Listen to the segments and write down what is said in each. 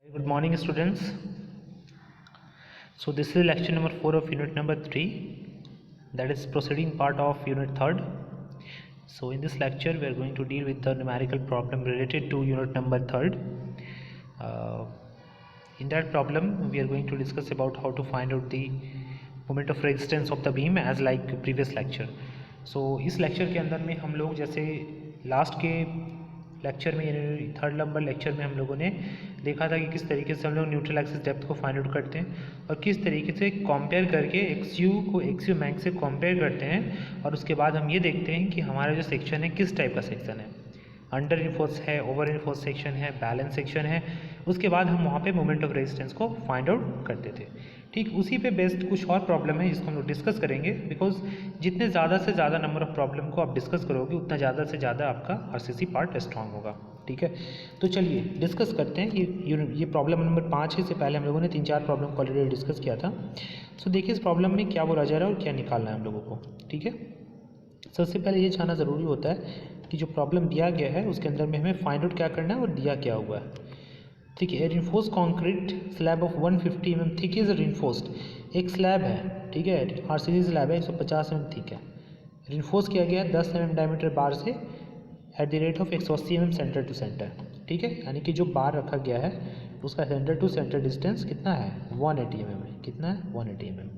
Good morning, students. So this is lecture number 4 of unit number 3, that is proceeding part of unit 3rd. So in this lecture we are going to deal with the numerical problem related to unit number 3rd. In that problem we are going to discuss about how to find out the moment of resistance of the beam as like previous lecture. So इस lecture के अंदर में हम लोग जैसे last के lecture में यानी 3rd नंबर लेक्चर में हम लोगों ने देखा था कि किस तरीके से हम लोग न्यूट्रल एक्सिस डेप्थ को फाइंड आउट करते हैं और किस तरीके से कंपेयर करके एक्सयू को एक्सयू मैक्स से कंपेयर करते हैं और उसके बाद हम ये देखते हैं कि हमारा जो सेक्शन है किस टाइप का सेक्शन है, अंडर इन्फोर्स है, ओवर इन्फोर्स सेक्शन है, बैलेंस सेक्शन है। उसके बाद हम वहाँ पे मोमेंट ऑफ रेजिस्टेंस को फाइंड आउट करते थे। ठीक उसी पे बेस्ड कुछ और प्रॉब्लम है जिसको हम लोग डिस्कस करेंगे, बिकॉज जितने ज़्यादा से ज़्यादा नंबर ऑफ प्रॉब्लम को आप डिस्कस करोगे उतना ज़्यादा से ज़्यादा आपका आरसीसी पार्ट स्ट्रांग होगा। ठीक है, तो चलिए डिस्कस करते हैं कि ये प्रॉब्लम नंबर 5 है। इससे पहले हम लोगों ने 3-4 प्रॉब्लम को ऑलरेडी डिस्कस किया था। सो देखिए इस प्रॉब्लम में क्या बोला जा रहा है और क्या निकालना है हम लोगों को। ठीक है, सबसे पहले ये जानना ज़रूरी होता है कि जो प्रॉब्लम दिया गया है उसके अंदर में हमें फाइंड आउट क्या करना है और दिया क्या हुआ है। ठीक है, reinforced concrete slab of 150 mm thick is reinforced. एक स्लैब है, ठीक है, आरसीसी स्लैब है, 150 mm थिक है, रिइंफोर्स किया गया है 10 mm डायमीटर बार से at the rate of 180 mm centre to centre. ठीक है, यानी कि जो बार रखा गया है उसका सेंटर टू सेंटर डिस्टेंस कितना है, 180 mm है। कितना है, 180 mm।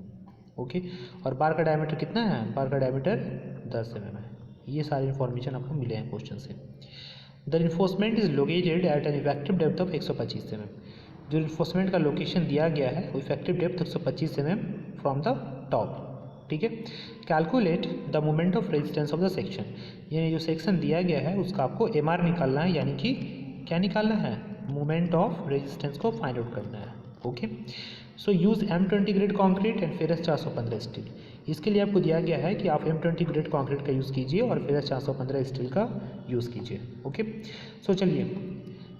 ओके, और बार का डायमीटर कितना है, बार का डायमीटर 10 mm है। ये सारी इन्फॉर्मेशन आपको मिले हैं क्वेश्चन से। The reinforcement is located at an effective depth of 125 mm। जो रिइंफोर्समेंट का लोकेशन दिया गया है वो effective depth 125 mm from the top. ठीक है, calculate the moment of resistance of the section, यानी जो सेक्शन दिया गया है उसका आपको एमआर निकालना है, यानी कि क्या निकालना है, मोमेंट ऑफ रेजिस्टेंस को फाइंड आउट करना है। Okay, so use M20 grade concrete and ferrous 415 steel. इसके लिए आपको दिया गया है कि आप M20 ग्रेड कॉन्क्रीट का यूज़ कीजिए और फेरस 415 स्टील का यूज़ कीजिए। ओके, सो चलिए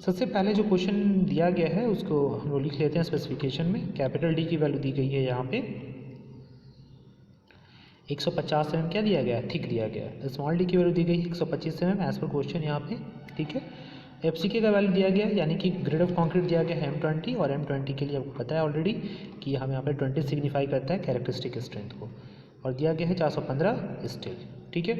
सबसे पहले जो क्वेश्चन दिया गया है उसको हम लोग लिख लेते हैं स्पेसिफिकेशन में। कैपिटल डी की वैल्यू दी गई है यहाँ पे 150 mm क्या दिया गया है, थिक दिया गया है। स्मॉल डी की वैल्यू दी गई है 125 mm एज पर क्वेश्चन यहाँ पे। ठीक है, एफसीके का वैल्यू दिया गया है, यानी कि ग्रेड ऑफ कंक्रीट दिया गया है M20, और M20 के लिए आपको पता है ऑलरेडी कि हम यहाँ पे 20 सिग्निफाई करता है कैरेक्टरिस्टिक स्ट्रेंथ को, और दिया गया है 415 स्टील। ठीक है,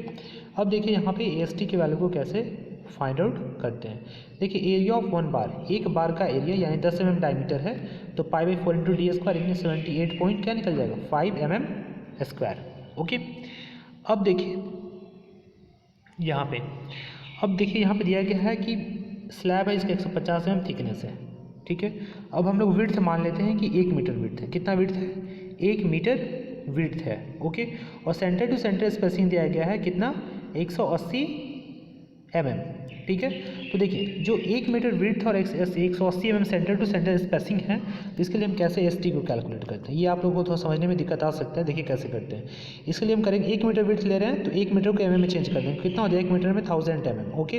अब देखिए यहाँ पे AST के वैल्यू को कैसे फाइंड आउट करते हैं। देखिए एरिया ऑफ 1 बार, एक बार का एरिया यानी 10 mm डायमीटर है, तो π/4 × d² यानी 78 पॉइंट क्या निकल जाएगा, 5 mm²। ओके, अब देखिए यहाँ पे, अब देखिए यहाँ पे दिया गया है कि स्लैब है इसका 150 mm थिकनेस है। ठीक है, अब हम लोग विड्थ मान लेते हैं कि 1 मीटर विड्थ है। कितना विड्थ है, 1 मीटर विड्थ है। ओके, और सेंटर टू सेंटर स्पेसिंग दिया गया है कितना, 180 mm। ठीक है, तो देखिए जो 1 मीटर विड्थ और 180 mm centre to centre spacing है, तो इसके लिए हम कैसे ST को कैलकुलेट करते हैं, ये आप लोगों को थोड़ा समझने में दिक्कत आ सकता है। देखिए कैसे करते हैं। इसके लिए हम करेंगे 1 मीटर विड्थ ले रहे हैं तो 1 मीटर को mm में चेंज कर देंगे। कितना हो जाएगा, 1 मीटर में 1000 mm। ओके,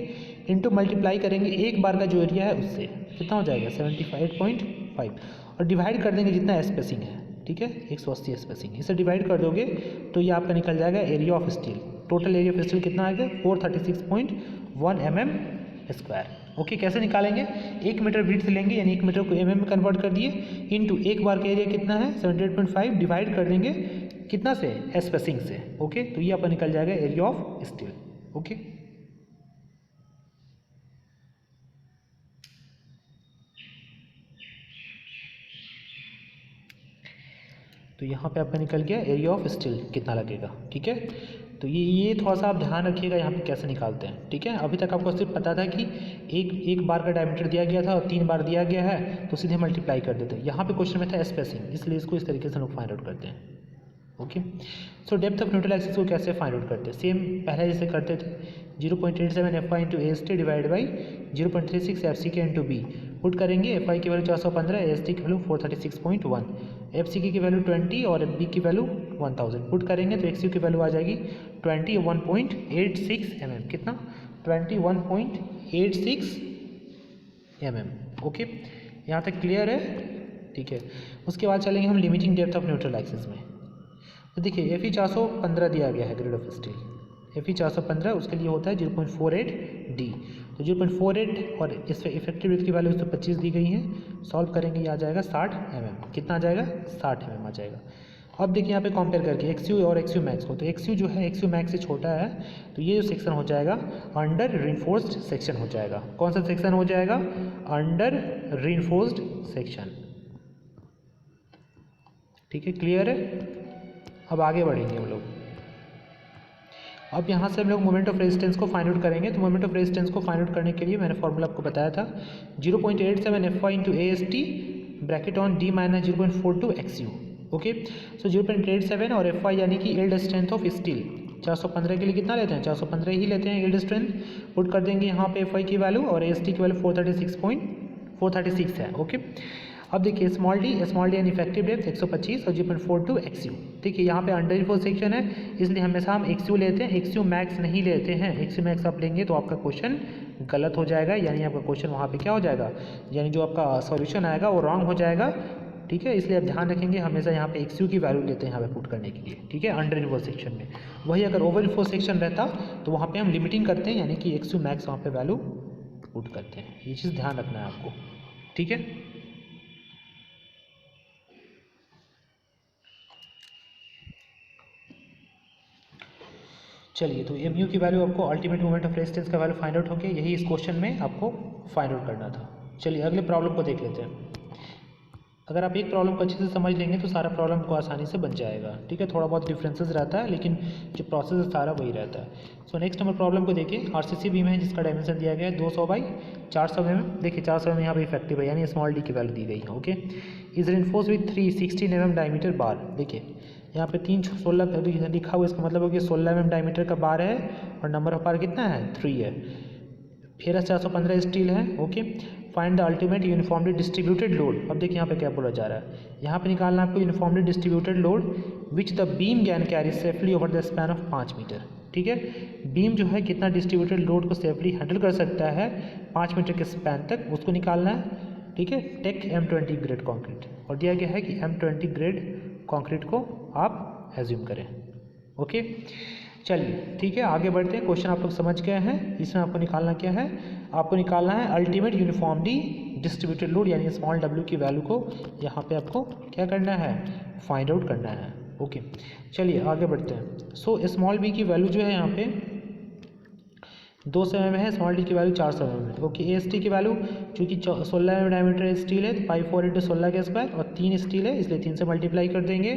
इंटू मल्टीप्लाई करेंगे एक बार का जो एरिया है उससे, कितना हो जाएगा 78.5, और डिवाइड कर देंगे जितना स्पेसिंग है। ठीक है, 180 स्पेसिंग, इसे डिवाइड कर दोगे तो ये आपका निकल जाएगा area of steel. Total area of steel कितना आएगा, 436.1 mm²। ओके, कैसे निकालेंगे, 1 मीटर विड्थ लेंगे यानी 1 मीटर को mm में कन्वर्ट कर दिए, इनटू एक बार का एरिया कितना है 78.5, डिवाइड कर देंगे कितना से, स्पेसिंग से। ओके, तो ये आपका निकल जाएगा एरिया ऑफ स्टील। ओके, तो यहाँ पे आपका निकल गया एरिया ऑफ स्टील कितना लगेगा। ठीक है, तो ये थोड़ा सा आप ध्यान रखिएगा यहाँ पे कैसे निकालते हैं। ठीक है, अभी तक आपको सिर्फ पता था कि एक बार का डायमीटर दिया गया था और 3 बार दिया गया है तो सीधे मल्टीप्लाई कर देते हैं। यहाँ पे क्वेश्चन में था स्पेसिंग, इसलिए इसको इस तरीके से हम लोग फाइंड आउट करते हैं। Okay, so depth of neutral axis को कैसे फाइंड आउट करते हैं, सेम पहले जैसे करते थे, 0.87 FY × AST divide by 0.36 FCK × B। Put करेंगे FI की वैल्यू 415, AST की वैल्यू 436.1, FCK की वैल्यू 20 और B की वैल्यू 1000। पुट करेंगे तो XU की वैल्यू आ जाएगी 21.86 mm। कितना, 21.86 mm। ओके, यहाँ तक क्लियर है। ठीक है, उसके बाद चलेंगे हम limiting depth of neutral axis में। तो देखिए FE 415 दिया गया है ग्रेड ऑफ स्टील। FE 415 उसके लिए होता है 0.48 D। तो 0.48 और इस इफेक्टिव ब्रेथ की वैल्यू 125 दी गई है, सॉल्व करेंगे ये आ जाएगा 60 mm। कितना आ जाएगा? 60 mm आ जाएगा। अब देखिए यहाँ पे कंपेयर करके XU और XU मैक्स को, तो XU जो है XU मैक्स से छोटा है, तो ये जो सेक्शन हो जाएगा अंडर रीइंफोर्स्ड सेक्शन हो जाएगा। कौन सा सेक्शन हो जाएगा? Under reinforced section. ठीक है, क्लियर है? अब आगे बढ़ेंगे हम लोग। अब यहाँ से हम लोग मोमेंट ऑफ रेजिस्टेंस को फाइंड आउट करेंगे। तो मोमेंट ऑफ रेजिस्टेंस को फाइंड आउट करने के लिए मैंने फॉर्मूला आपको बताया था 0.87 Fy into AST bracket on D minus 0.42 XU। Okay, so 0.87 और Fy यानी कि यील्ड स्ट्रेंथ ऑफ स्टील 415 के लिए कितना लेते हैं? 415 ही लेते हैं यील्ड स्ट्रेंथ। पुट कर देंगे यहाँ पे Fy की वैल्यू और AST की वैल्यू 436 है। ओके, अब देखिए small D and effective depth 125 और 0.42 XU। देखिए यहाँ पे अंडर इन्फोर्स्ड सेक्शन है, इसलिए हमेशा हम XU लेते हैं, XU मैक्स नहीं लेते हैं। XU मैक्स आप लेंगे तो आपका क्वेश्चन गलत हो जाएगा, यानी आपका क्वेश्चन वहाँ पे क्या हो जाएगा, यानी जो आपका सॉल्यूशन आएगा वो रॉन्ग हो जाएगा। ठीक है, इसलिए आप ध्यान रखेंगे हमेशा यहाँ पे XU की वैल्यू लेते हैं यहाँ पे पुट करने के लिए। ठीक है, अंडर इन्फोर्स्ड सेक्शन में। वही अगर ओवर इन्फोर्स्ड सेक्शन रहता तो वहाँ पे हम लिमिटिंग करते हैं, यानी कि XU मैक्स वहाँ पे वैल्यू पुट करते हैं। ये चीज़ ध्यान रखना है आपको। ठीक है, चलिए, तो MU की वैल्यू आपको अल्टीमेट मोमेंट ऑफ रेजिस्टेंस का वैल्यू फाइंड आउट हो गया, यही इस क्वेश्चन में आपको फाइंड आउट करना था। चलिए अगले प्रॉब्लम को देख लेते हैं। अगर आप एक प्रॉब्लम को अच्छे से समझ लेंगे तो सारा प्रॉब्लम को आसानी से बन जाएगा। ठीक है, थोड़ा बहुत डिफरेंसेस रहता है, लेकिन जो प्रोसेस है सारा वही रहता है। सो नेक्स्ट नंबर प्रॉब्लम को देखिए। RCC बीम है जिसका डायमेंशन दिया गया है 200/400 mm। देखिए 400 mm यहाँ पे इफेक्टिव है, यानी स्मॉल डी की वैल्यू दी गई है। Okay, is reinforce with 316 mm diameter bar. देखिए यहाँ पे 316 लिखा हुआ, इसका मतलब हो गया 16 mm डायमीटर का बार है और नंबर ऑफ बार कितना है? 3 है। फेरस 415 स्टील है। Okay, find the ultimate uniformly distributed load. अब देखिए यहाँ पे क्या बोला जा रहा है, यहाँ पे निकालना आपको uniformly distributed load which the beam can carry safely over the span of 5 metre. ठीक है, बीम जो है कितना डिस्ट्रीब्यूटेड लोड को सेफली हैंडल कर सकता है 5 मीटर के स्पैन तक, उसको निकालना है। ठीक है, टेक M20 ग्रेड कॉन्क्रीट, और दिया गया है कि M20 ग्रेड कॉन्क्रीट को आप एज्यूम करें। ओके, चलिए ठीक है, आगे बढ़ते हैं। क्वेश्चन आप लोग समझ गए हैं। इसमें आपको निकालना क्या है? आपको निकालना है अल्टीमेट यूनिफॉर्मली डिस्ट्रीब्यूटेड लोड, यानी स्मॉल w की वैल्यू को यहाँ पे आपको क्या करना है? फाइंड आउट करना है। ओके, चलिए आगे बढ़ते हैं। सो स्मॉल b की वैल्यू जो है यहाँ पे 200 mm है, स्मॉल डी की वैल्यू 400 mm है। ओके, AST की वैल्यू चूँकि 16 mm डायमीटर स्टील है तो पाई 4 × 16 के स्क्वायर, और 3 स्टील है इसलिए 3 से मल्टीप्लाई कर देंगे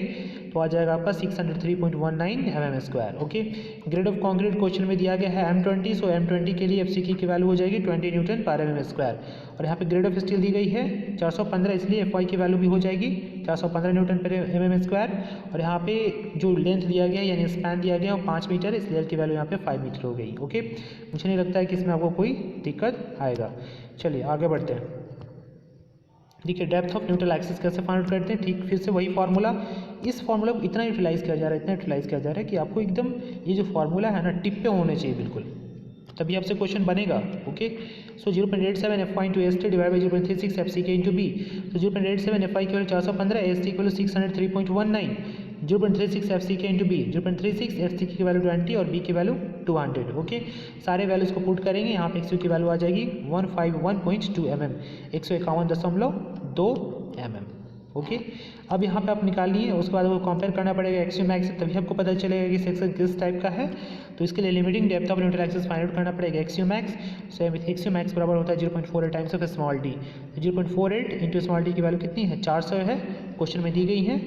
तो आ जाएगा आपका 603.19 mm²। Okay, grade of concrete question में दिया गया है M20, सो M20 के लिए FCK की वैल्यू हो जाएगी 20 N/mm², और यहाँ पे ग्रेड ऑफ स्टील दी गई है 415, इसलिए FY की वैल्यू भी हो जाएगी 415 N/mm², और यहाँ पे जो लेंथ दिया गया यानी स्पैन दिया गया वो 5 मीटर, इसलिए की वैल्यू यहाँ पे 5 मीटर हो गई। ओके, मुझे नहीं लगता है कि इसमें आपको कोई दिक्कत आएगा। चलिए आगे बढ़ते हैं। देखिए डेप्थ ऑफ न्यूट्रल एक्सिस कैसे फाइंड आउट करते हैं। ठीक फिर से वही फार्मूला, इस फार्मूला को इतना यूटिलाइज किया जा रहा है कि आपको एकदम ये जो फार्मूला है ना टिप पे होने चाहिए बिल्कुल, तभी आपसे क्वेश्चन बनेगा। Okay, so 0.87 Fy into AST divide by 0.36 FCK into B। तो 0.87 Fy की वैल्यू 415, AST की value 603.19, 0.36 FCK into B, 0.36 FCK की वैल्यू 20 और B की वैल्यू 200। ओके, सारे वैल्यूज़ को पुट करेंगे, यहाँ पे XU की वैल्यू आ जाएगी 151.2 mm, 151.2 mm। ओके, अब यहाँ पे आप निकालिए, उसके बाद वो कंपेयर करना पड़ेगा XU मैक्स से, तभी आपको पता चलेगा कि सेक्शन किस टाइप का है। तो इसके लिए limiting depth of neutral axis find out करना पड़ेगा XU मैक्स। सो XU मैक्स बराबर होता है 0.48 times of small D. 0.48 into small D की वैल्यू कितनी है? 400 है, क्वेश्चन में दी गई है।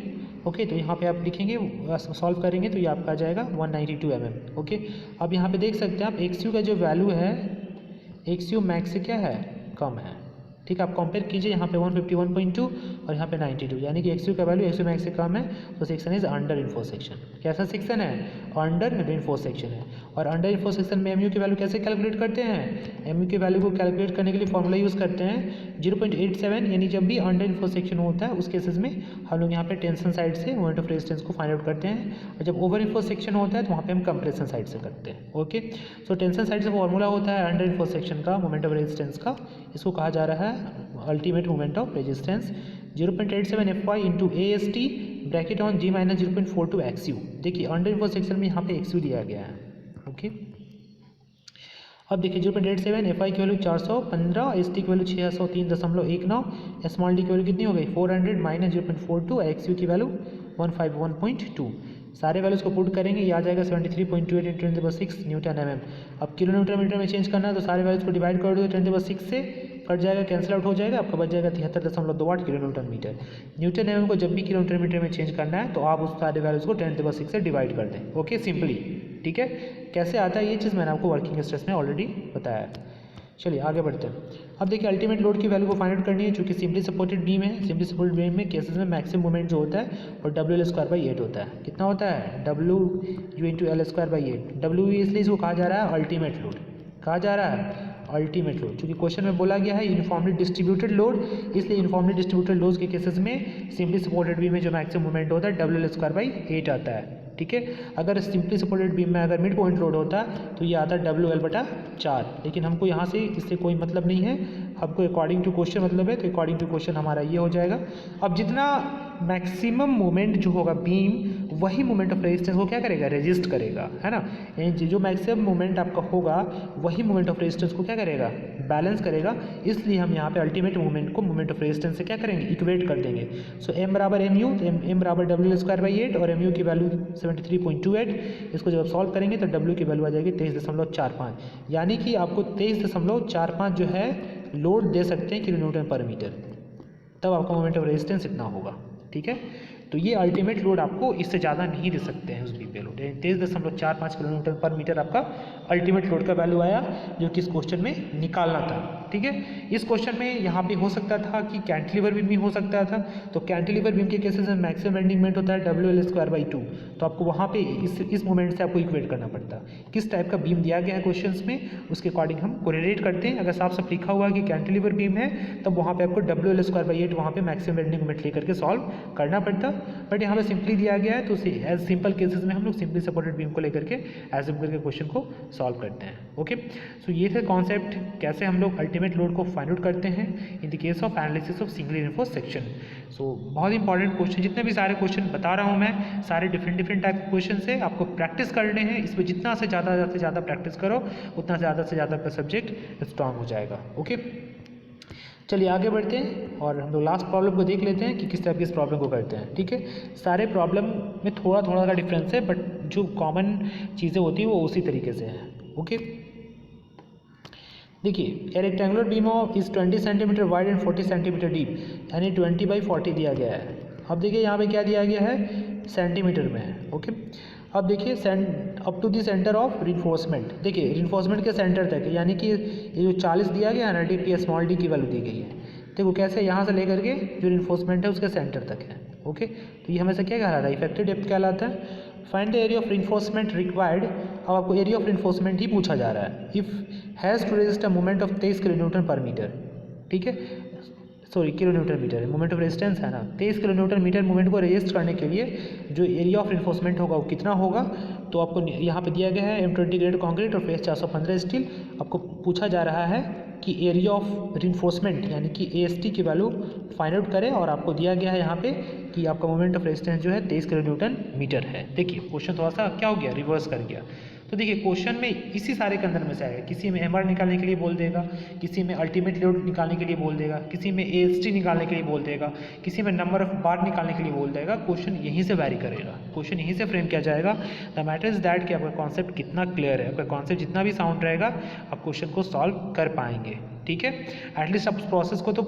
ओके, तो यहाँ पे आप लिखेंगे, सॉल्व करेंगे तो ये आपका आ जाएगा 192 mm। ओके, अब यहाँ पे देख सकते हैं आप XU का जो वैल्यू है XU मैक्स से क्या है? कम है। ठीक है, आप कंपेयर कीजिए, यहाँ पे 151.2 और यहाँ पे 92, यानी कि XU का वैल्यू XU मैक्स से कम है, तो section is under enforced section. कैसा सेक्शन है? अंडर इन्फोर्स्ड सेक्शन है। और अंडर इन्फोर्स्ड सेक्शन में MU की वैल्यू कैसे कैलकुलेट करते हैं? MU की वैल्यू को कैलकुलेट करने के लिए फॉर्मूला यूज़ करते हैं 0.87, यानी जब भी अंडर इन्फोर्स्ड सेक्शन होता है उस केसेस में हम लोग यहाँ पे टेंशन साइड से मोमेंट ऑफ रेजिस्टेंस को फाइंड आउट करते हैं, और जब ओवर इन्फोर्स्ड सेक्शन होता है तो वहाँ पे हम कंप्रेशन साइड से करते हैं। ओके, सो टेंशन साइड से फॉर्मूला होता है अंडर इन्फोर्स्ड सेक्शन का मोमेंट ऑफ रेजिस्टेंस का, इसको कहा जा रहा है ultimate moment of resistance. 0.87 Fy into AST bracket on G minus 0.42 XU। देखिए अंडर इन्फोर्स्ड सेक्शन में यहाँ पे XU दिया गया है। ओके। अब देखिए 0.87, एफ आई की वैल्यू 415, एस टी की वैल्यू 603.19, स्मॉल डी की वैल्यू कितनी हो गई 400 माइनस 0.42, एक्स यू की वैल्यू 151.2। सारे वैल्यूज़ को पुट करेंगे, ये आ जाएगा 73.28 × 10⁻6 न्यूटन mm। अब किलो न्यूटन मीटर में चेंज करना है तो सारे वैल्यूज़ को डिवाइड कर दो 10⁻6 से, कट जाएगा, कैंसिल आउट हो जाएगा, आपका बच जाएगा 73.28 kilo newton metre. Newton m को जब भी किलो न्यूटन मीटर में चेंज करना है तो आप उस सारे वैल्यूज़ को 10⁻6 से डिवाइड कर दें। Okay, simply. ठीक है, कैसे आता है ये चीज़ मैंने आपको वर्किंग स्ट्रेस में ऑलरेडी बताया है। चलिए आगे बढ़ते हैं। अब देखिए अल्टीमेट लोड की वैल्यू को फाइंड आउट करनी है, चूँकि सिंपली सपोर्टेड बीम है। सिंपली सपोर्टेड बीम में केसेस में मैक्सिमम मोमेंट जो होता है और WL²/8 होता है। कितना होता है WU × L²/8। W इसलिए इसको कहा जा रहा है अल्टीमेट लोड, कहा जा रहा है अल्टीमेट लोड, क्योंकि क्वेश्चन में बोला गया है यूनिफॉर्मली डिस्ट्रीब्यूटेड लोड, इसलिए यूनिफॉर्मली डिस्ट्रीब्यूटेड लोड के केसेस में सिंपली सपोर्टेड बीम में जो मैक्सिमम मोमेंट होता है WL²/8 आता है। ठीक है, अगर सिंपली सपोर्टेड बीम में अगर मिड पॉइंट लोड होता तो ये आता WL/4, लेकिन हमको यहाँ से इससे कोई मतलब नहीं है, हमको अकॉर्डिंग टू क्वेश्चन मतलब है, तो अकॉर्डिंग टू क्वेश्चन हमारा ये हो जाएगा। अब जितना मैक्सिमम मोमेंट जो होगा बीम, वही मोमेंट ऑफ रेजिस्टेंस को क्या करेगा, रेजिस्ट करेगा, है ना। यानी जो मैक्सिमम मोमेंट आपका होगा वही मोमेंट ऑफ रेजिस्टेंस को क्या करेगा, बैलेंस करेगा। इसलिए हम यहाँ पे अल्टीमेट मोमेंट को मोमेंट ऑफ रेजिस्टेंस से क्या करेंगे, इक्वेट कर देंगे। सो M बराबर MU, तो M बराबर WL²/8 और MU की वैल्यू 73.28। इसको जब आप सॉल्व करेंगे तो W की वैल्यू आ जाएगी 23.45, यानी कि आपको 23.45 जो है लोड दे सकते हैं किलो न्यूटन पर मीटर, तब आपका मोमेंट ऑफ रेजिस्टेंस इतना होगा। ठीक है, तो ये अल्टीमेट लोड आपको इससे ज़्यादा नहीं दे सकते हैं उस बीम पे load. 23.45 kilo newton per metre आपका अल्टीमेट लोड का वैल्यू आया, जो कि इस क्वेश्चन में निकालना था। ठीक है, इस क्वेश्चन में यहाँ पे हो सकता था कि कैंटिलीवर बीम भी हो सकता था, तो कैंटिलीवर बीम के केसेस में मैक्सिमम बेंडिंग मोमेंट होता है WL²/2, तो आपको वहाँ पे इस मोमेंट से आपको इक्वेट करना पड़ता। किस टाइप का बीम दिया गया है क्वेश्चन में, उसके अकॉर्डिंग हम कोरिलेट करते हैं। अगर साफ साफ लिखा हुआ है कि कैंटिलीवर बीम है, तब वहाँ पे आपको WL²/8 वहाँ पे मैक्सिमम बेंडिंग मोमेंट लेकर के सॉल्व करना पड़ता, बट यहाँ पे सिंपली दिया गया है, तो एज सिंपल केसेस में हम लोग सिंपली सपोर्टेड बीम को लेकर के एज्यूम करके क्वेश्चन को सॉल्व करते हैं। ओके, सो ये थे कॉन्सेप्ट, कैसे हम लोग अल्टीमेट लोड को फाइंड आउट करते हैं in the case of analysis of singly reinforced section. So बहुत इंपॉर्टेंट क्वेश्चन, जितने भी सारे क्वेश्चन बता रहा हूँ मैं, सारे डिफरेंट टाइप के क्वेश्चन है, आपको प्रैक्टिस करने हैं। इसमें जितना से ज़्यादा प्रैक्टिस करो, उतना ज़्यादा से ज़्यादा आपका सब्जेक्ट स्ट्रांग हो जाएगा। ओके, चलिए आगे बढ़ते हैं और हम लोग लास्ट प्रॉब्लम को देख लेते हैं कि किस टाइप की इस प्रॉब्लम को करते हैं। ठीक है, सारे प्रॉब्लम में थोड़ा का डिफरेंस है, बट जो कॉमन चीज़ें होती हैं वो उसी तरीके से हैं। ओके, देखिए ए rectangular beam of is 20 centimetre wide and 40 centimetre deep, यानी 20/40 दिया गया है। अब देखिए यहाँ पे क्या दिया गया है, सेंटीमीटर में है। ओके, अब देखिए up to the centre of reinforcement, देखिए रिइंफोर्समेंट के सेंटर तक, यानी कि ये जो 40 दिया गया है ना, DP स्मॉल डी की वैल्यू दी गई है। देखो कैसे, यहाँ से लेकर के जो रिइंफोर्समेंट है उसके सेंटर तक है। ओके, तो ये हमेशा क्या कहलाता है, इफेक्टिव डेप्थ कहलाता है। Find the area of reinforcement required, अब आपको एरिया ऑफ रिइंफोर्समेंट ही पूछा जा रहा है। If has to resist a moment of 23 kilo newton per metre. ठीक है, सॉरी किलो न्यूटन मीटर है, मोमेंट ऑफ रेजिस्टेंस है ना, 23 किलो न्यूटन मीटर मोमेंट को रेजिस्ट करने के लिए जो एरिया ऑफ रिइंफोर्समेंट होगा वो कितना होगा, तो आपको यहाँ पे दिया गया है M20 ग्रेड कॉन्क्रीट और फेस 415 स्टील। आपको पूछा जा रहा है कि एरिया ऑफ रिइंफोर्समेंट यानी कि AST की वैल्यू फाइंड आउट करें, और आपको दिया गया है यहाँ पे कि आपका मोमेंट ऑफ रेजिस्टेंस जो है 23 किलो न्यूटन मीटर है। देखिए क्वेश्चन थोड़ा सा क्या हो गया, रिवर्स कर गया। तो देखिए क्वेश्चन में इसी सारे के अंदर में से आएगा, किसी में MR निकालने के लिए बोल देगा, किसी में अल्टीमेट लोड निकालने के लिए बोल देगा, किसी में AST निकालने के लिए बोल देगा, किसी में नंबर ऑफ बार निकालने के लिए बोल देगा। क्वेश्चन यहीं से वैरी करेगा, क्वेश्चन यहीं से फ्रेम किया जाएगा। द मैटर इज दैट कि आपका कॉन्सेप्ट कितना क्लियर है, आपका कॉन्सेप्ट जितना भी साउंड रहेगा आप क्वेश्चन को सॉल्व कर पाएंगे। ठीक है, एटलीस्ट आप प्रोसेस को तो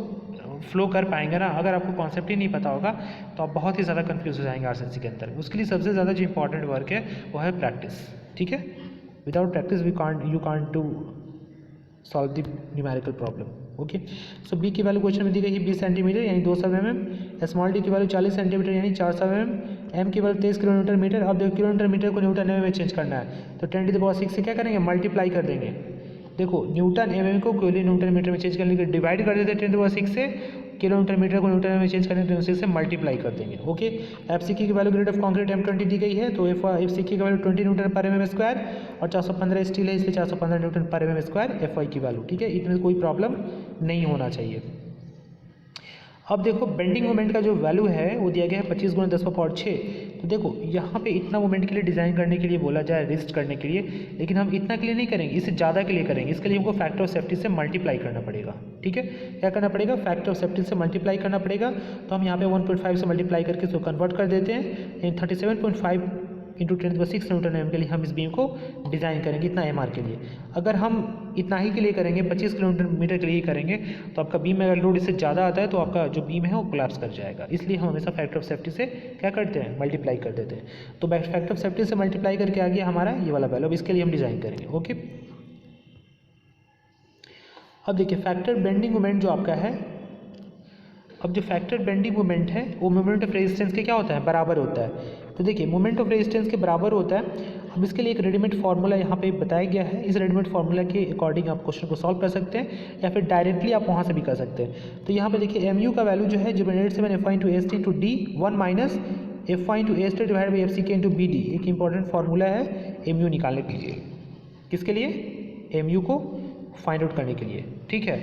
फ्लो कर पाएंगे ना। अगर आपको कॉन्सेप्ट ही नहीं पता होगा तो आप बहुत ही ज़्यादा कंफ्यूज हो जाएंगे RCC के अंदर। उसके लिए सबसे ज़्यादा जो इंपॉर्टेंट वर्क है वो है प्रैक्टिस। ठीक है, without practice you can't to solve the numerical problem. Okay, so B की वैल्यू क्वेश्चन में दी गई है 20 सेंटीमीटर यानी 200 mm, स्मॉल d की वैल्यू 40 सेंटीमीटर यानी 400 mm, M की वैल्यू 23 किलो न्यूटन मीटर। अब देखो किलो न्यूटन मीटर को न्यूटन mm में चेंज करना है, तो 10⁻6 से क्या करेंगे, मल्टीप्लाई कर देंगे। देखो न्यूटन mm को किलो न्यूटन मीटर में चेंज करने के लिए डिवाइड कर देते हैं 10⁻6 से, किलो न्यूटन मीटर को न्यूटन में चेंज करने के लिए 6 से मल्टीप्लाई कर देंगे। ओके, FCK की value grade of concrete M20 दी गई है, तो FCK की वैल्यू 20 न्यूटन पर mm स्क्वायर और 415 स्टील है इसलिए 415 न्यूटन पर mm स्क्वायर FY की वैल्यू। ठीक है, इसमें कोई प्रॉब्लम नहीं होना चाहिए। अब देखो बेंडिंग मोमेंट का जो वैल्यू है वो दिया गया है 25 × 10⁻6। तो देखो यहाँ पे इतना मोमेंट के लिए डिज़ाइन करने के लिए बोला जाए, रेजिस्ट करने के लिए, लेकिन हम इतना के लिए नहीं करेंगे, इससे ज़्यादा के लिए करेंगे। इसके लिए हमको फैक्टर ऑफ सेफ्टी से मल्टीप्लाई करना पड़ेगा। ठीक है, क्या करना पड़ेगा? फैक्टर ऑफ सेफ्टी से मल्टीप्लाई करना पड़ेगा। तो हम यहाँ पे 1.5 से मल्टीप्लाई करके इसको कन्वर्ट कर देते हैं। यानी 37.5 × 10⁻6 न्यूटन एम के लिए हम इस बीम को डिज़ाइन करेंगे, इतना एम के लिए। अगर हम इतना ही के लिए करेंगे, 25 किलोमीटर के लिए ही करेंगे, तो आपका बीम में अगर लोड इससे ज़्यादा आता है तो आपका जो बीम है वो कोलैप्स कर जाएगा। इसलिए हम हमेशा फैक्टर ऑफ सेफ्टी से क्या करते हैं? मल्टीप्लाई कर देते हैं। तो फैक्टर ऑफ सेफ्टी से मल्टीप्लाई करके आ गया हमारा ये वाला वैल्यू। अब इसके लिए हम डिज़ाइन करेंगे। ओके, अब देखिए फैक्टर बेंडिंग मोमेंट जो आपका है, अब जो फैक्टर बेंडिंग मोमेंट है वो मोमेंट ऑफ रेजिस्टेंस के क्या होता है? बराबर होता है। तो देखिए मोमेंट ऑफ रेजिस्टेंस के बराबर होता है। अब इसके लिए एक रेडीमेड फार्मूला यहाँ पे बताया गया है। इस रेडीमेड फार्मूला के अकॉर्डिंग आप क्वेश्चन को सॉल्व कर सकते हैं या फिर डायरेक्टली आप वहाँ से भी कर सकते हैं। तो यहाँ पे देखिए MU का वैल्यू जो है 0.87 FI × ST × D 1 - FI × ST divide by FCK × BD। एक इंपॉर्टेंट फार्मूला है MU निकालने के लिए। किसके लिए? MU को फाइंड आउट करने के लिए। ठीक है,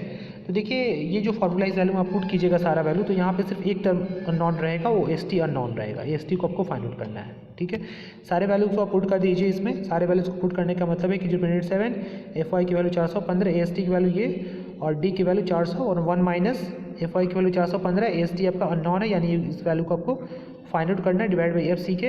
तो देखिए ये जो फार्मूला इस वैल्यू में आप पुट कीजिएगा सारा वैल्यू, तो यहाँ पे सिर्फ एक टर्म अननोन रहेगा, वो ST अननोन रहेगा। ST को आपको फाइंड आउट करना है। ठीक है, सारे वैल्यूज को आप पुट कर दीजिए इसमें। सारे वैल्यूज को पुट करने का मतलब है कि 0.87 FI की वैल्यू 415, ST की वैल्यू ये और D की वैल्यू 400 और 1 - FI की वैल्यू 415, ST आपका अननोन है, यानी इस वैल्यू को आपको फाइंड आउट करना है divide by FCK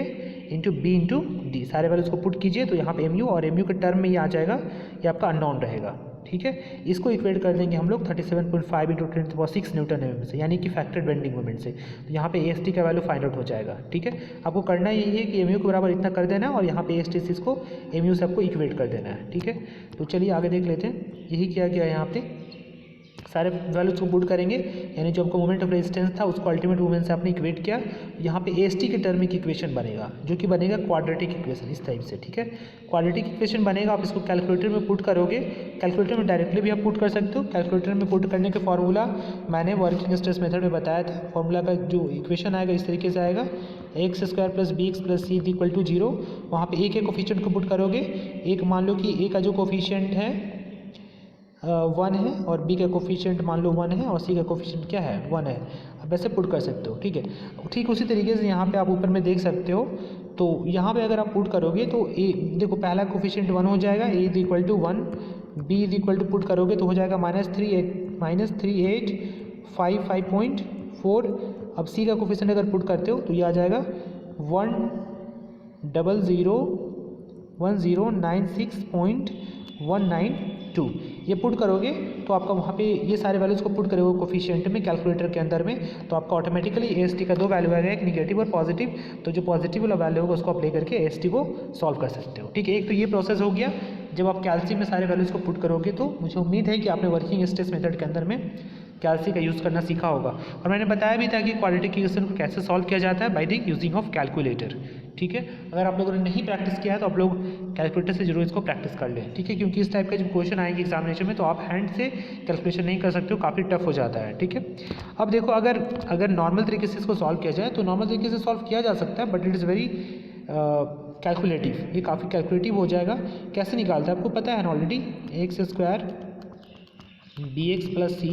× B × D। सारे वैल्यूज को पुट कीजिए तो यहाँ पे MU और MU के टर्म में ये आ जाएगा, ये आपका अननोन रहेगा। ठीक है, इसको इक्वेट कर देंगे हम लोग 37.5 × 10⁻6 न्यूटन एम से, यानी कि फैक्टर बेंडिंग मोमेंट से। तो यहाँ पे AST का वैल्यू फाइंड आउट हो जाएगा। ठीक है, आपको करना यही है कि MU के बराबर इतना कर देना है और यहाँ पे AST को MU से आपको इक्वेट कर देना है। ठीक है, तो चलिए आगे देख लेते हैं। यही किया गया है यहाँ पे। सारे वैल्यूज को पुट करेंगे, यानी जो आपको मोमेंट ऑफ रेजिस्टेंस था उसको अल्टीमेट मोमेंट से आपने इक्वेट किया। यहाँ पे AST के टर्म में इक्वेशन बनेगा, जो कि बनेगा क्वाड्रेटिक इक्वेशन इस टाइप से। ठीक है, क्वाड्रेटिक इक्वेशन बनेगा। आप इसको कैलकुलेटर में पुट करोगे, कैलकुलेटर में डायरेक्टली भी आप पुट कर सकते हो। कैलकुलेटर में पुट करने के फार्मूला मैंने वर्किंग स्ट्रेस मेथड में बताया था। फार्मूला का जो इक्वेशन आएगा इस तरीके से आएगा, x² + bx + c = 0। वहाँ पे एक कोफिशिएंट को पुट करोगे। एक मान लो कि a का जो कोफिशिएंट है 1 है और B का कोफिशिएंट मान लो 1 है और C का कोफिशिएंट क्या है? 1 है। अब ऐसे पुट कर सकते हो। ठीक है, ठीक उसी तरीके से यहाँ पे आप ऊपर में देख सकते हो। तो यहाँ पे अगर आप पुट करोगे तो A देखो पहला कोफिशिएंट 1 हो जाएगा, A = 1, B = पुट करोगे तो हो जाएगा -3.554। अब C का कोफिशिएंट अगर पुट करते हो तो ये आ जाएगा 1001096.192। ये पुट करोगे तो आपका वहाँ पे ये सारे वैल्यूज़ को पुट करोगे कोफिशिएंट में कैलकुलेटर के अंदर में, तो आपका ऑटोमेटिकली AST का 2 वैल्यू आएगा, एक निगेटिव और पॉजिटिव। तो जो पॉजिटिव वाला वैल्यू होगा उसको आप ले करके AST को सॉल्व कर सकते हो। ठीक है, एक तो ये प्रोसेस हो गया। जब आप कैल्सी में सारे वैल्यूज़ को पुट करोगे तो मुझे उम्मीद है कि आपने वर्किंग स्ट्रेस मेथड के अंदर में कैल्सी का यूज़ करना सीखा होगा। और मैंने बताया भी था कि क्वाड्रेटिक इक्वेशन को कैसे सॉल्व किया जाता है, by the using of calculator. ठीक है, अगर आप लोगों ने नहीं प्रैक्टिस किया है तो आप लोग कैलकुलेटर से जरूर इसको प्रैक्टिस कर लें। ठीक है, क्योंकि इस टाइप का जब क्वेश्चन आएंगे एग्जामिनेशन में तो आप हैंड से कैलकुलेशन नहीं कर सकते हो, काफ़ी टफ हो जाता है। ठीक है, अब देखो अगर नॉर्मल तरीके से इसको सॉल्व किया जाए तो नॉर्मल तरीके से सॉल्व किया जा सकता है, but it is very calculative. ये काफ़ी कैलकुलेटिव हो जाएगा। कैसे निकालता है आपको पता है ऑलरेडी, x² bx + c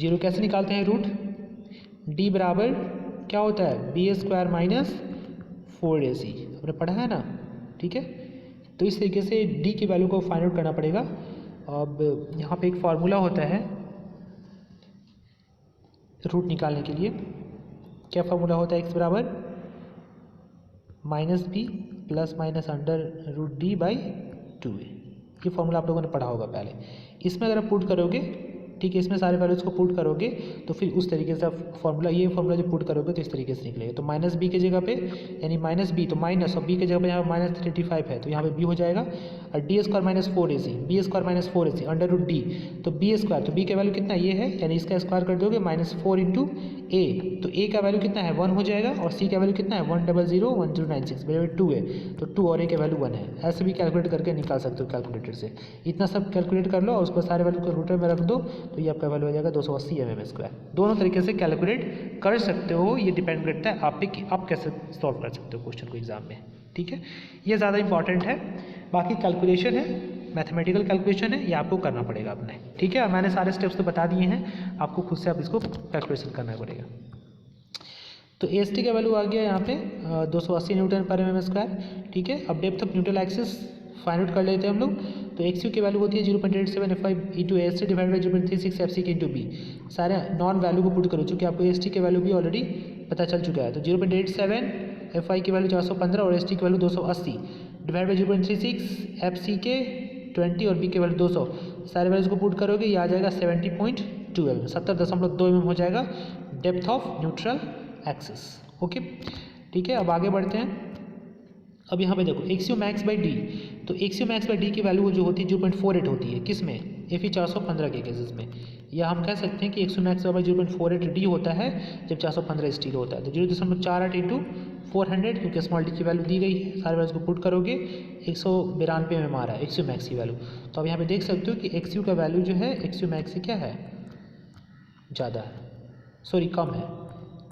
0 कैसे निकालते हैं? रूट d बराबर क्या होता है? b² - 4ac। आपने पढ़ा है ना। ठीक है, तो इस तरीके से d की वैल्यू को फाइंड आउट करना पड़ेगा। अब यहाँ पे एक फार्मूला होता है रूट निकालने के लिए। क्या फार्मूला होता है? x बराबर -b ± √d/2a। ये फार्मूला आप लोगों ने पढ़ा होगा पहले। इसमें अगर आप पुट करोगे, ठीक है, इसमें सारे वैल्यूज़ को पुट करोगे तो फिर उस तरीके से आप फार्मूला जब पुट करोगे तो इस तरीके से निकलेगा। तो -b की जगह पे यानी -b तो माइनस और b की जगह पे यहाँ -385 है तो यहाँ पे b हो जाएगा। और d² - 4ac b² - 4ac √d तो b², तो b का वैल्यू कितना ये है, यानी इसका स्क्वायर कर दोगे -4 × a, तो a का वैल्यू कितना है? 1 हो जाएगा और c का वैल्यू कितना है? 1001096 बराबर 2 है, तो 2 और a का वैल्यू 1 है। ऐसे भी कैलकुलेट करके निकाल सकते हो कैलकुलेटर से। इतना सब कैलकुलेट कर लो और उसको सारे वैल्यू को रूटर में रख दो तो ये आपका वैल्यू हो जाएगा 280 mm²। दोनों तरीके से कैलकुलेट कर सकते हो, ये डिपेंड करता है आप पे कि आप कैसे सॉल्व कर सकते हो क्वेश्चन को एग्जाम में। ठीक है, ये ज़्यादा इंपॉर्टेंट है। बाकी कैलकुलेशन है मैथमेटिकल कैलकुलेशन है, ये आपको करना पड़ेगा अपने, ठीक है। और मैंने सारे स्टेप्स तो बता दिए हैं, आपको खुद से आप इसको कैलकुलेशन करना पड़ेगा। तो AST का वैल्यू आ गया यहाँ पे 280 न्यूटन पर mm स्क्वायर, ठीक है। अब depth of neutral axis find out कर लेते हैं हम लोग। तो XU की वैल्यू होती है 0.87 F5 into AST divide by 0.36 FC into B। सारे नॉन वैल्यू को पुट करो, चूँकि आपको AST की वैल्यू भी ऑलरेडी पता चल चुका है। तो 0.87 F5 की वैल्यू 415 और ST की वैल्यू 280 डिवाइड बाई 0.36 FC के 20 और B के वैल्यू 200, सारे वैल्यूज को पुट करोगे, ये आ जाएगा 70.2 mm, 70.2 mm हो जाएगा depth of neutral axis. Okay, ठीक है। अब आगे बढ़ते हैं। अब यहाँ पे देखो XU मैक्स बाई डी, तो XU मैक्स बाई डी की वैल्यू जो होती है 0.48 होती है, किस में, Fe 415 के केसेस में। या हम कह सकते हैं कि XU मैक्स बाई 0.48 डी होता है जब 415 स्टील होता है। तो 0.48 इंटू 400, क्योंकि स्मॉल डी की वैल्यू दी गई है, सारे वैल्यूज को पुट करोगे 192 में आ रहा है XU मैक्स की वैल्यू। तो अब यहाँ पे देख सकते हो कि XU का वैल्यू जो है XU मैक्स से क्या है, ज़्यादा है, सॉरी कम है,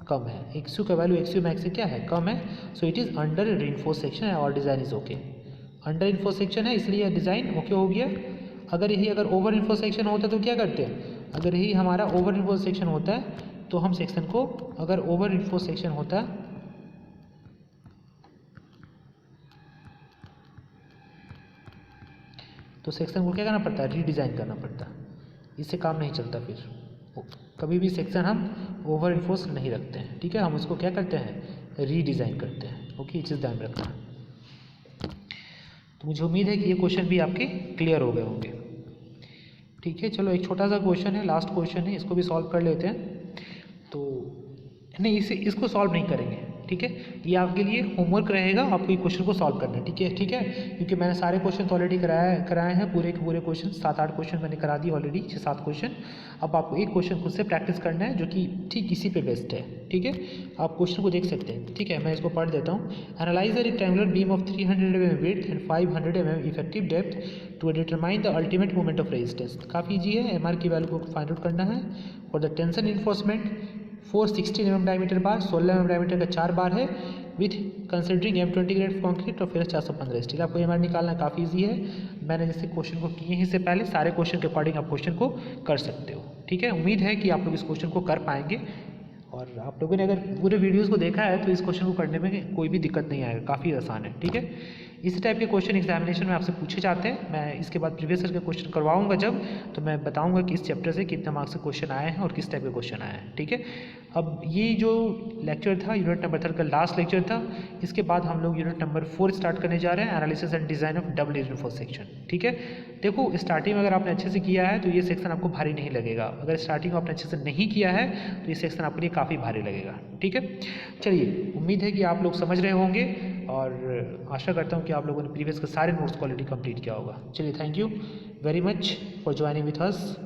कम है। XU का वैल्यू XU मैक्स से क्या है, कम है। So it is under reinforce section और design is okay. Under reinforce section है इसलिए डिज़ाइन ओके हो गया। अगर ओवर रीइंफोर्स सेक्शन होता तो क्या करते हैं, अगर यही हमारा ओवर रीइंफोर्स सेक्शन होता है तो हम सेक्शन को, अगर ओवर रीइंफोर्स सेक्शन होता तो सेक्शन को क्या करना पड़ता है, रीडिज़ाइन करना पड़ता। इससे काम नहीं चलता, फिर कभी भी सेक्शन हम ओवर इन्फोर्स नहीं रखते हैं, ठीक है। हम उसको क्या करते हैं, रीडिज़ाइन करते हैं। ओके, ये चीज़ ध्यान रखना। तो मुझे उम्मीद है कि ये क्वेश्चन भी आपके क्लियर हो गए होंगे, ठीक है। चलो एक छोटा सा क्वेश्चन है, लास्ट क्वेश्चन है, इसको भी सॉल्व कर लेते हैं। तो नहीं, इसको सॉल्व नहीं करेंगे, ठीक है। ये आपके लिए होमवर्क रहेगा, आपको ये क्वेश्चन को सॉल्व करना है, ठीक है, ठीक है। क्योंकि मैंने सारे क्वेश्चन तो ऑलरेडी कराए हैं, पूरे के पूरे क्वेश्चन 7-8 क्वेश्चन मैंने करा दिए ऑलरेडी, 6-7 क्वेश्चन। अब आपको एक क्वेश्चन खुद से प्रैक्टिस करना है जो कि ठीक इसी पे बेस्ड है, ठीक है। आप क्वेश्चन को देख सकते हैं, ठीक है। मैं इसको पढ़ देता हूँ। Analyse a rectangular beam of 300 mm width and 500 mm effective depth to determine the ultimate moment of resistance. काफ़ी ईजी है, MR की वैल्यू को फाइंड आउट करना है। और the tension reinforcement 416 mm diameter bar, 16 mm diameter का 4 बार है, with considering M20 grade concrete और फिर 415 स्टील। आपको MR निकालना काफ़ी ईजी है। मैंने जैसे क्वेश्चन को किए हैं इससे पहले, सारे क्वेश्चन के अकॉर्डिंग आप क्वेश्चन को कर सकते हो, ठीक है। उम्मीद है कि आप लोग इस क्वेश्चन को कर पाएंगे। और आप लोगों ने अगर पूरे वीडियोस को देखा है तो इस क्वेश्चन को करने में कोई भी दिक्कत नहीं आएगा, काफ़ी आसान है, ठीक है। इसी टाइप के क्वेश्चन एग्जामिनेशन में आपसे पूछे जाते हैं। मैं इसके बाद प्रीवियस ईयर के क्वेश्चन करवाऊंगा जब, तो मैं बताऊंगा कि इस चैप्टर से कितने मार्क्स के क्वेश्चन आए हैं और किस टाइप के क्वेश्चन आए हैं, ठीक है। अब ये जो लेक्चर था, यूनिट नंबर 3 का लास्ट लेक्चर था। इसके बाद हम लोग यूनिट नंबर 4 स्टार्ट करने जा रहे हैं, analysis and design of double reinforced section, ठीक है। देखो स्टार्टिंग में अगर आपने अच्छे से किया है तो ये सेक्शन आपको भारी नहीं लगेगा। अगर स्टार्टिंग में आपने अच्छे से नहीं किया है तो ये सेक्शन आपके लिए काफ़ी भारी लगेगा, ठीक है। चलिए, उम्मीद है कि आप लोग समझ रहे होंगे और आशा करता हूँ कि आप लोगों ने प्रीवियस के सारे नोट्स को ऑलरेडी कंप्लीट किया होगा। चलिए, thank you very much for joining with us.